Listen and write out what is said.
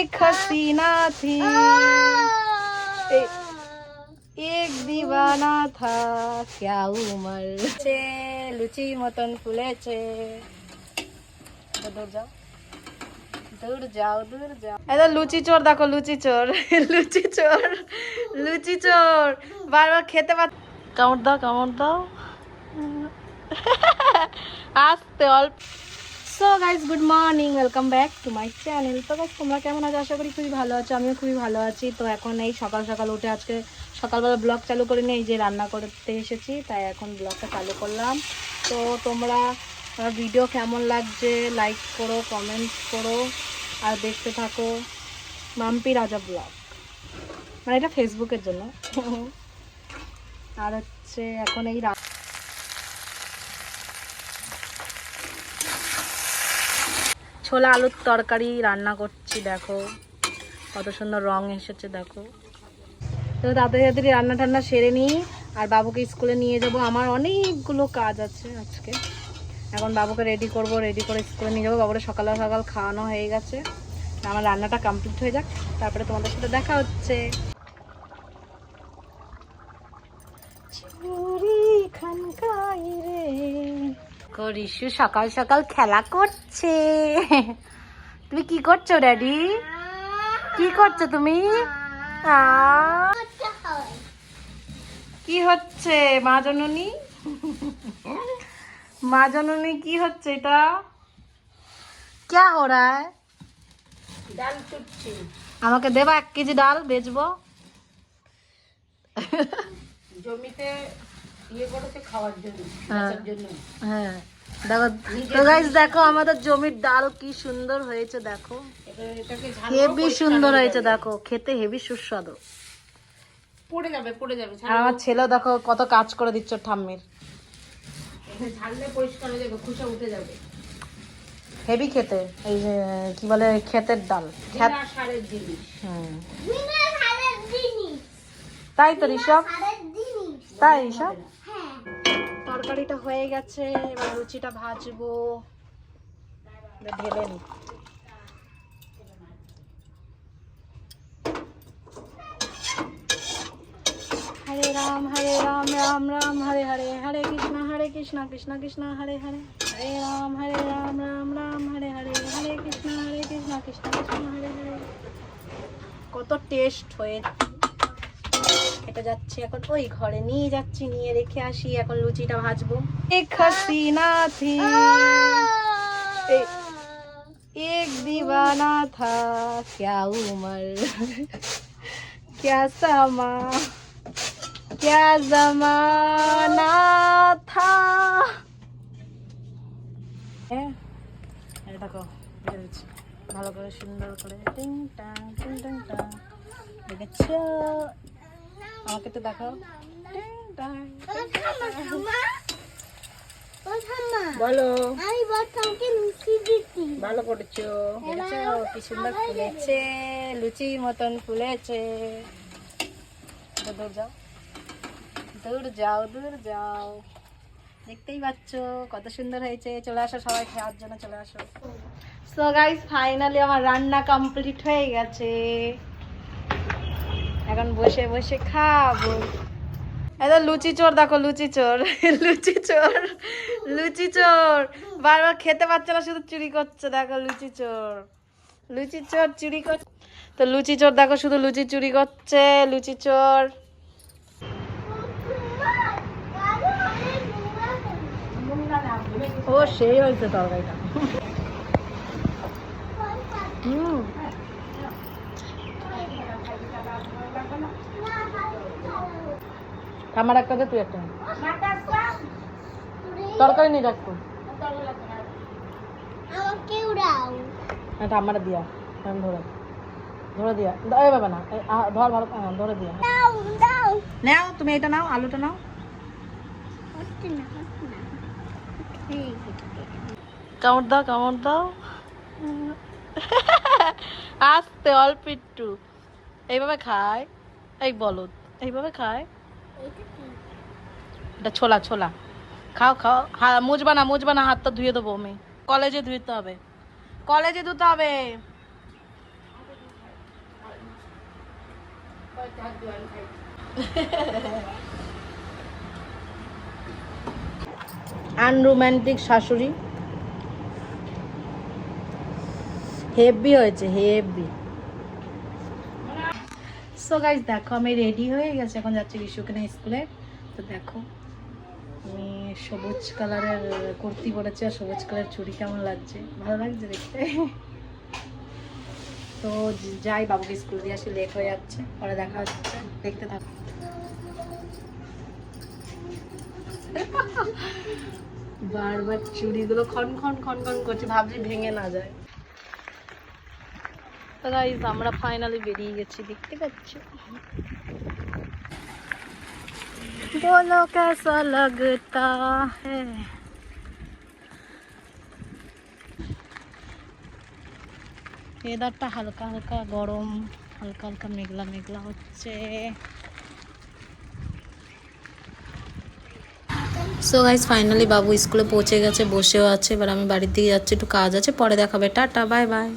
एक हसीना थी एक दीवाना था क्या उमर लुची मतन फुलेছে दूर जाओ दूर जाओ दूर जाओ ऐसा लुची चोर देखो लुची चोर लुची चोर लुची चोर बार बार खेते बात काउंट दाओ आस्ते অল্প so guys good morning welcome back to my channel. তো গাইস তোমরা কেমন আছো? আশা করি খুবই ভালো আছো, আমিও খুবই ভালো আছি। তো এখন এই সকাল সকাল উঠে আজকে সকালবেলা ব্লগ চালু করে নিয়ে এই যে রান্না করতে এসেছি, তাই এখন ব্লগটা চালু করলাম। তো তোমরা ভিডিও কেমন লাগছে লাইক করো, কমেন্ট করো আর দেখতে থাকো মাম্পি রাজা ব্লগ, মানে এটা ফেসবুকের জন্য। আর হচ্ছে এখন এই ছোলা আলুর তরকারি রান্না করছি, দেখো কত সুন্দর রং এসেছে দেখো। তো তাড়াতাড়ি রান্না টান্না সেরে নিই আর বাবুকে স্কুলে নিয়ে যাব। আমার অনেকগুলো কাজ আছে আজকে। এখন বাবুকে রেডি করব, রেডি করে স্কুলে নিয়ে যাবো। বাবুরে সকাল সকাল খাওয়ানো হয়ে গেছে, আমার রান্নাটা কমপ্লিট হয়ে যাক, তারপরে তোমাদের সাথে দেখা হচ্ছে। করিসু সকাল সকাল খেলা করছে। তুমি কি করছো ড্যাডি? কি করছো তুমি? কি হচ্ছে মা জননী? মা জননী কি হচ্ছে এটা? क्या हो रहा है? ডাল কুটছি। আমাকে দেবা 1 কেজি ডাল, বেচবো। জমিতে ইয়ে করতে খাওয়ার জন্য, বেচার জন্য। হ্যাঁ দেখো তো গাইস, দেখো আমাদের জমির ডাল কি সুন্দর হয়েছে দেখো, হেভি সুন্দর হয়েছে দেখো, খেতে হেভি সুস্বাদু। পড়ে যাবে আর আমার ছেলেও দেখো কত কাজ করে দিচ্ছ ঠাম্মির। ঝাললে পরিষ্কার হয়ে যাবে, খোসা উঠে যাবে, হেভি খেতে। এই যে কি বলে ক্ষেতের ডাল, সারের জিনিস। তাই তো ঋষভ, তাই ঋষভ। তরকারিটা হয়ে গেছে, এবার লুচিটা ভাজবো, ঢেলে নি। হরে রাম রাম রাম হরে হরে, হরে কৃষ্ণ কৃষ্ণ কৃষ্ণ হরে হরে, হরে রাম রাম রাম হরে হরে, হরে কৃষ্ণ কৃষ্ণ কৃষ্ণ হরে হরে। কত টেস্ট হয়েছে। এটা যাচ্ছে এখন ওই ঘরে, নিয়ে যাচ্ছি, নিয়ে রেখে আসি। এখন লুচিটা ভাজবো। এক হসিনা থি एक दीवाना था क्या उमर क्या समा क्या जमाना था। দেখো ভালো করে সুন্দর করে টিং টাং টিং টাং টাং দেখেছো, আমাকে তো দেখাও। বলো, ভালো করেছো, কি সুন্দর ফুলেছে, লুচির মতন ফুলেছে। দূর যাও দূর যাও দূর যাও, দেখতেই পাচ্ছ কত সুন্দর হয়েছে। চলে আসো সবাই খাওয়ার জন্য, চলে আসো। সো গাইস ফাইনালি আমার রান্না কমপ্লিট হয়ে গেছে, এখন বসে বসে খাবো। এটা লুচি চোর দেখো, লুচি চোর লুচি চোর লুচি চোর, বারবার খেতে পারছে না, শুধু চুরি করছে দেখো। লুচি চোর চুরি করছে। তো লুচি চোর দেখো শুধু লুচি চুরি করছে, লুচি চোর। ও সেই হয়েছে তরকারিটা। আমার একটা দে, তুই একটা তরকারি নিয়ে রাখবো। এটা আমার দিয়া, ধরে ধরে দিয়া, এ বাবা না ধর, ভালো ধরে দিয়া। নাও তুমি এটা নাও, আলুটা নাও। কামড় দাও কামড় দাও, আস্তে অল্প একটু। এইভাবে খায়, এই বলদ এইভাবে খায়। এটা ছোলা ছোলা, খাও খাও। মুজবা না, হাতটা ধুয়ে দেবো আমি। কলেজে ধুতে হবে, কলেজে ধুতে হবে। আনরোম্যান্টিক শাশুড়ি, হেভি হয়েছে হেভি। সো গাইস দেখো আমি রেডি হয়ে গেছি, এখন যাচ্ছি ঋষুকে নিয়ে স্কুলে। তো দেখো আমি সবুজ কালারের কুর্তি পরেছি আর সবুজ কালারের চুড়ি, কেমন লাগছে? ভালো লাগছে দেখতে। তো যাই, বাবুকে স্কুল দিয়ে আসি, লেট হয়ে যাচ্ছে, পরে দেখা হচ্ছে, দেখতে থাকো। বারবার চুড়িগুলো খন খন খন খন করছে, ভাবছি ভেঙে না যায়। তো গাইস আমরা ফাইনালি বেরিয়ে গেছি, দেখতে পাচ্ছি। বলো কেসা লাগতা হ্যায়। ওয়েদারটা হালকা হালকা গরম, হালকা হালকা মেঘলা মেঘলা হচ্ছে। সো গাইস ফাইনালি বাবু স্কুলে পৌঁছে গেছে, বসেও আছে। এবার আমি বাড়ির দিকে যাচ্ছি, একটু কাজ আছে, পরে দেখাবে। Tata, bye bye.